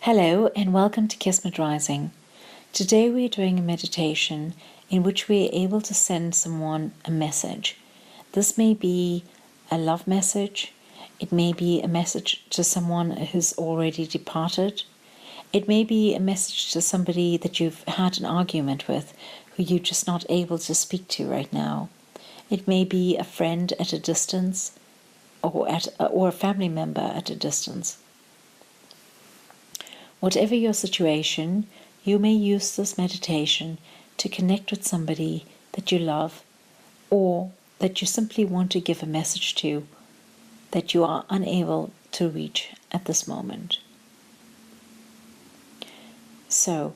Hello and welcome to Kismet Rising. Today we are doing a meditation in which we are able to send someone a message. This may be a love message, it may be a message to someone who's already departed, it may be a message to somebody that you've had an argument with who you're just not able to speak to right now. It may be a friend at a distance or a family member at a distance. Whatever your situation, you may use this meditation to connect with somebody that you love or that you simply want to give a message to that you are unable to reach at this moment. So,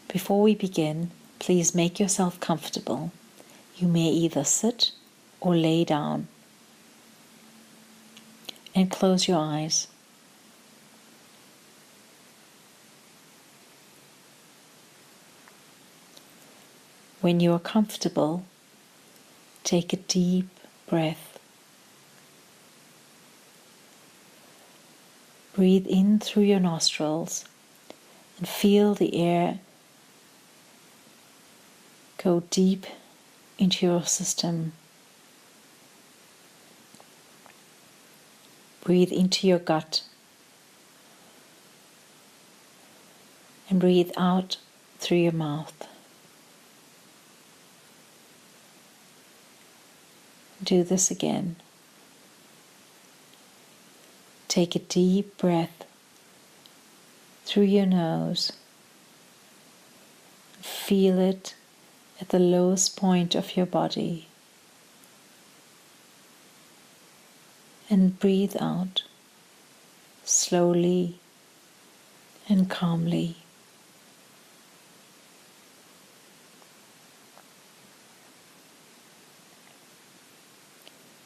before we begin, please make yourself comfortable. You may either sit or lay down and close your eyes. When you are comfortable, take a deep breath. Breathe in through your nostrils and feel the air go deep into your system. Breathe into your gut and breathe out through your mouth. Do this again. Take a deep breath through your nose. Feel it at the lowest point of your body. And breathe out slowly and calmly.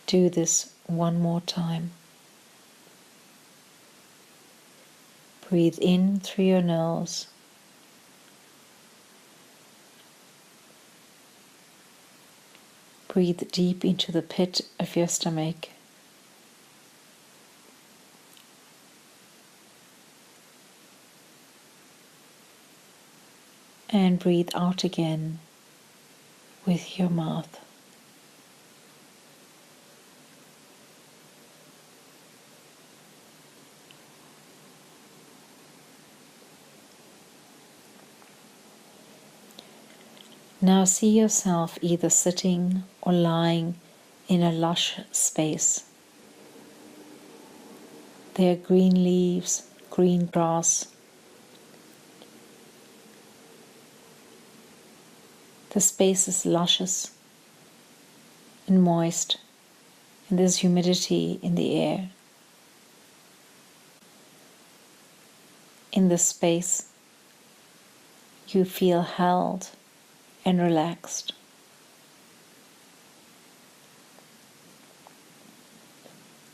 Do this one more time. Breathe in through your nose. Breathe deep into the pit of your stomach. And breathe out again with your mouth. Now see yourself either sitting or lying in a lush space. There are green leaves, green grass. The space is luscious and moist, and there's humidity in the air. In this space, you feel held and relaxed.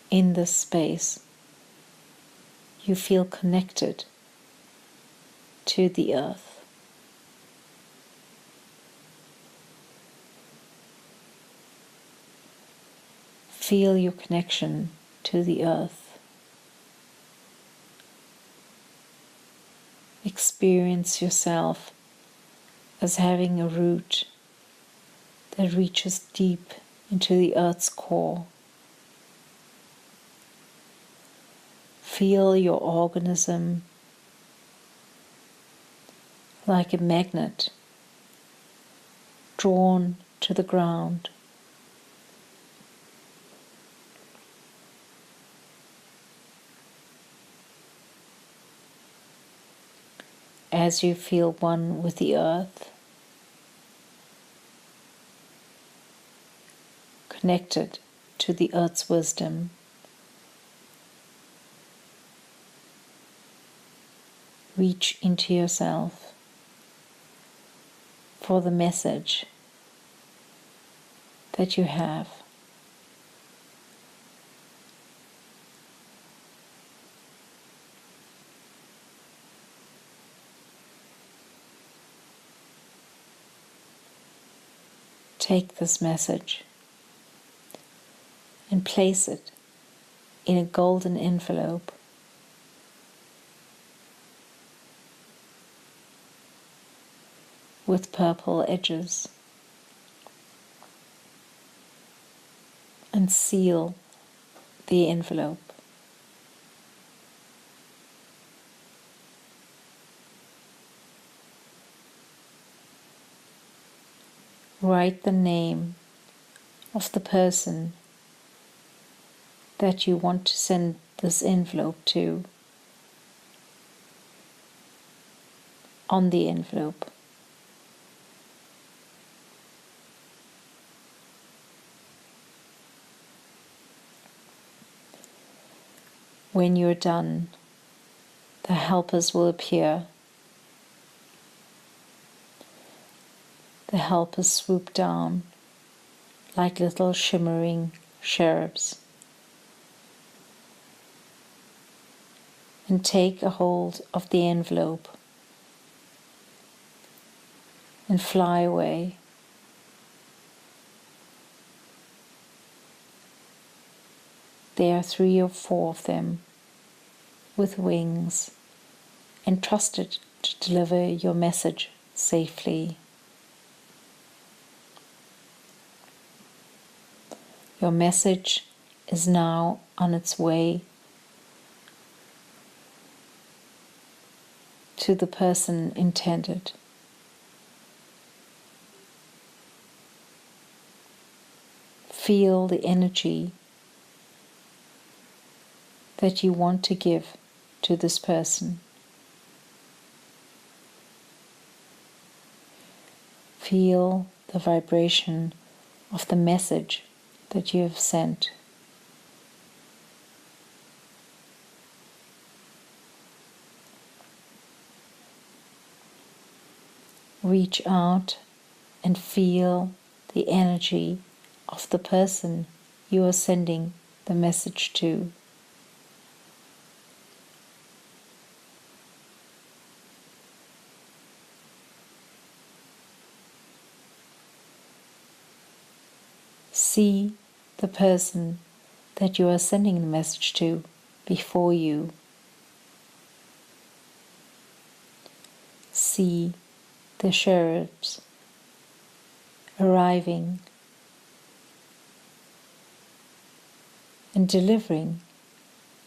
In this space, you feel connected to the earth. Feel your connection to the earth. Experience yourself as having a root that reaches deep into the earth's core. Feel your organism like a magnet drawn to the ground. As you feel one with the earth, connected to the earth's wisdom, reach into yourself for the message that you have. Take this message and place it in a golden envelope with purple edges, and seal the envelope. Write the name of the person that you want to send this envelope to on the envelope. When you're done, the helpers will appear. The helpers swoop down like little shimmering cherubs and take a hold of the envelope and fly away. There are 3 or 4 of them with wings, entrusted to deliver your message safely. Your message is now on its way to the person intended. Feel the energy that you want to give to this person. Feel the vibration of the message that you have sent. Reach out and feel the energy of the person you are sending the message to. See the person that you are sending the message to before you. See the cherubs arriving and delivering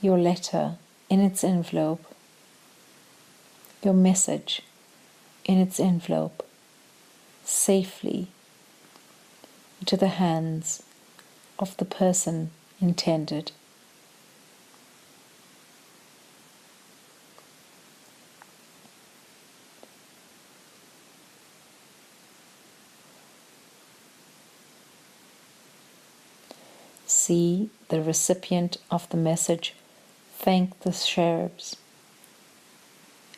your letter in its envelope, your message in its envelope, safely into the hands of the person intended. See the recipient of the message thank the cherubs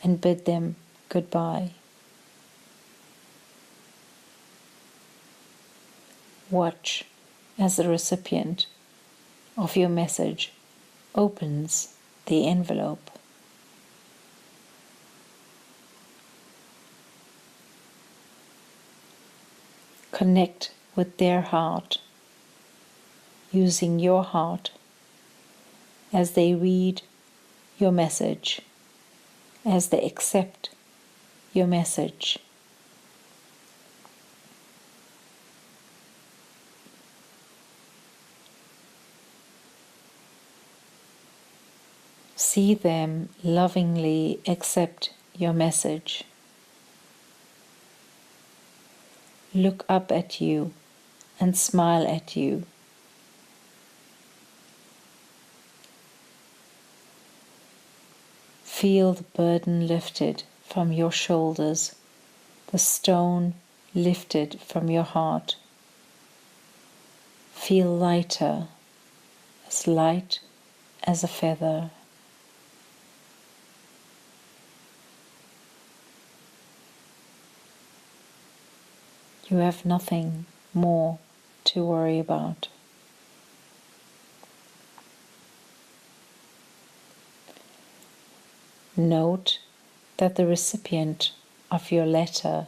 and bid them goodbye. Watch as the recipient of your message opens the envelope. Connect with their heart, using your heart as they read your message, as they accept your message. See them lovingly accept your message. Look up at you and smile at you. Feel the burden lifted from your shoulders, the stone lifted from your heart. Feel lighter, as light as a feather. You have nothing more to worry about. Note that the recipient of your letter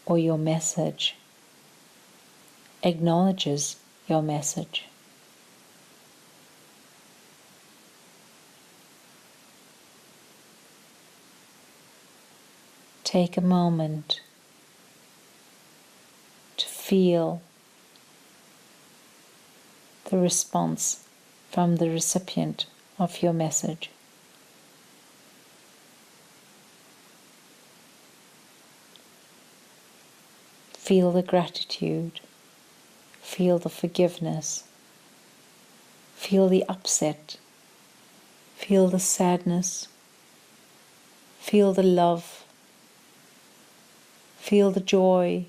or your message acknowledges your message. Take a moment Feel the response from the recipient of your message. Feel the gratitude, feel the forgiveness, feel the upset, feel the sadness, feel the love, feel the joy,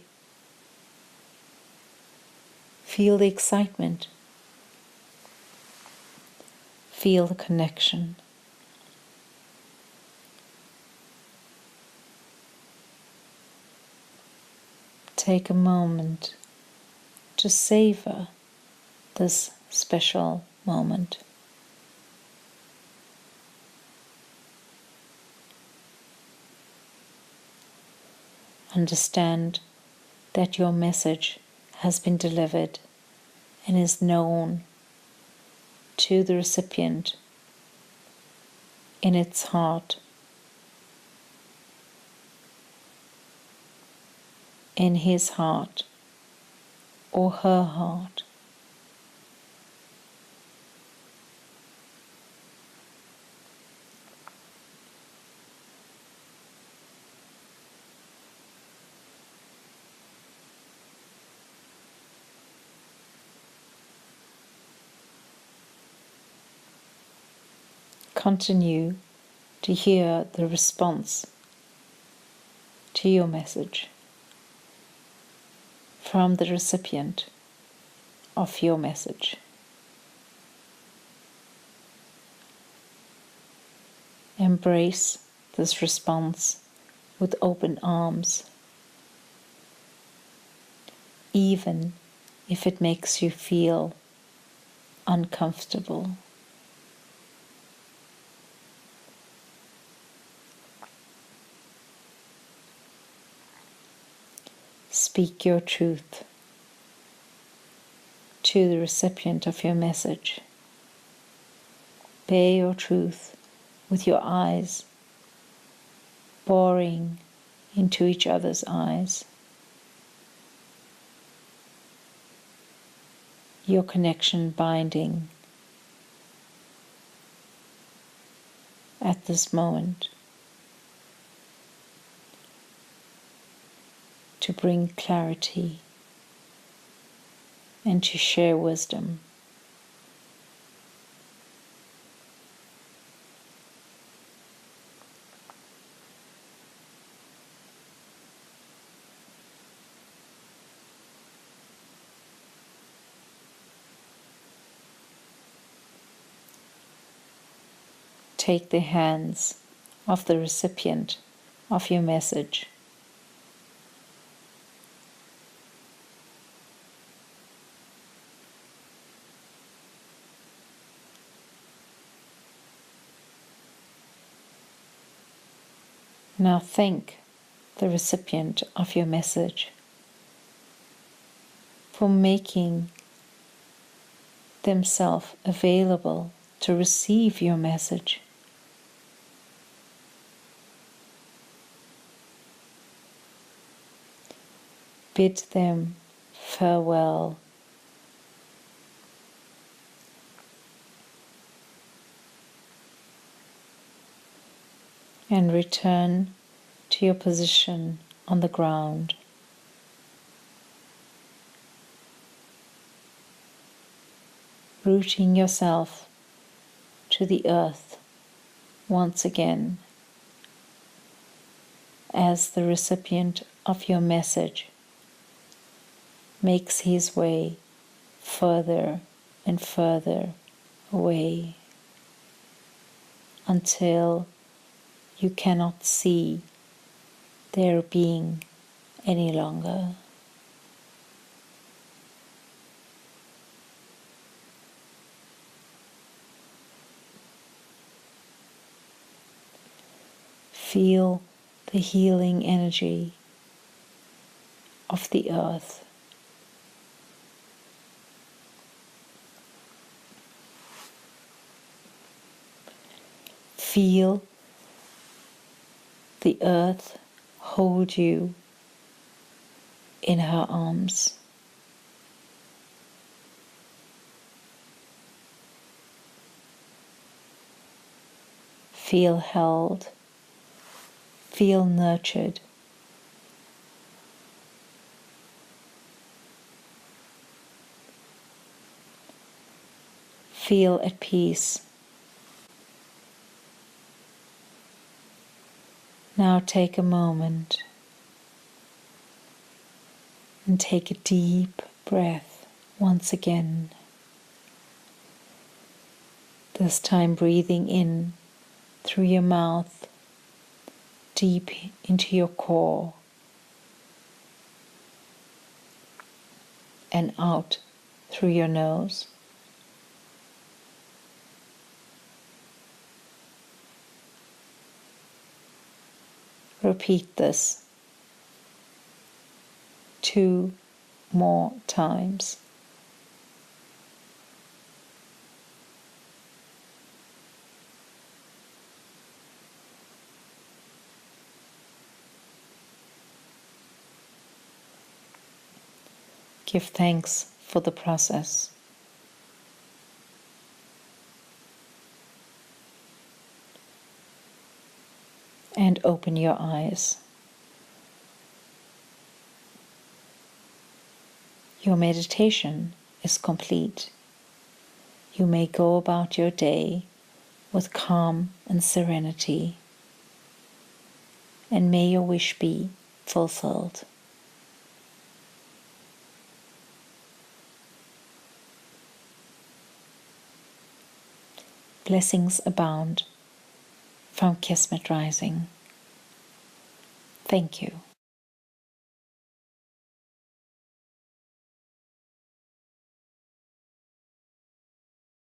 feel the excitement, feel the connection. Take a moment to savor this special moment. Understand that your message has been delivered and is known to the recipient in its heart, in his heart or her heart. Continue to hear the response to your message from the recipient of your message. Embrace this response with open arms, even if it makes you feel uncomfortable. Speak your truth to the recipient of your message. Bear your truth with your eyes boring into each other's eyes. Your connection binding at this moment to bring clarity and to share wisdom. Take the hands of the recipient of your message Now thank the recipient of your message for making themselves available to receive your message. Bid them farewell. And return to your position on the ground. Rooting yourself to the earth once again as the recipient of your message makes his way further and further away until you cannot see their being any longer. Feel the healing energy of the earth. Feel the earth hold you in her arms. Feel held. Feel nurtured. Feel at peace. Now take a moment and take a deep breath once again. This time breathing in through your mouth, deep into your core, and out through your nose. Repeat this 2 more times. Give thanks for the process. And open your eyes. Your meditation is complete. You may go about your day with calm and serenity, and may your wish be fulfilled. Blessings abound from Kismet Rising. Thank you.